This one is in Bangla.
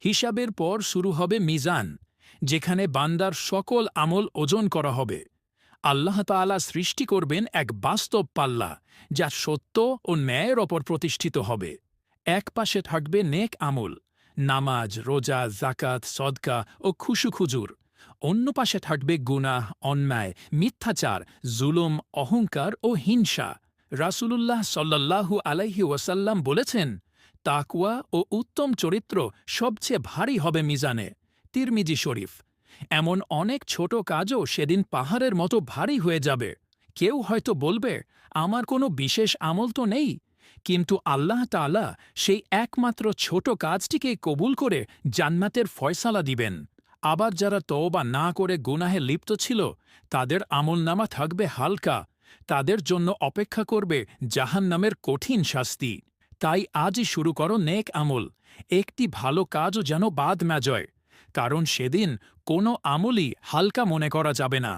হিসাবের পর শুরু হবে মিজান, যেখানে বান্দার সকল আমল ওজন করা হবে। আল্লাহ তাআলা সৃষ্টি করবেন এক বাস্তব পাল্লা, যা সত্য ও ন্যায়ের ওপর প্রতিষ্ঠিত হবে। এক পাশে থাকবে নেক আমল, নামাজ, রোজা, জাকাত, সদকা ও খুশুখুজুর। অন্য পাশে থাকবে গুনাহ, অন্যায়, মিথ্যাচার, জুলুম, অহংকার ও হিংসা। রাসূলুল্লাহ সাল্লাল্লাহু আলাইহি ওয়াসাল্লাম বলেছেন, তাকওয়া ও উত্তম চরিত্র সবচেয়ে ভারী হবে মিজানে। তিরমিজি শরীফ। এমন অনেক ছোট কাজও সেদিন পাহাড়ের মতো ভারী হয়ে যাবে। কেউ হয়তো বলবে, আমার কোনো বিশেষ আমল তো নেই, কিন্তু আল্লাহ তাআলা সেই একমাত্র ছোট কাজটিকে কবুল করে জান্নাতের ফয়সালা দিবেন। আবার যারা তওবা না করে গুনাহে লিপ্ত ছিল, তাদের আমলনামা থাকবে হালকা, তাদের জন্য অপেক্ষা করবে জাহান্নামের কঠিন শাস্তি। তাই আজই শুরু করো নেক আমল, একটি ভালো কাজও যেন বাদ না যায়, কারণ সেদিন কোনো আমলই হালকা মনে করা যাবে না।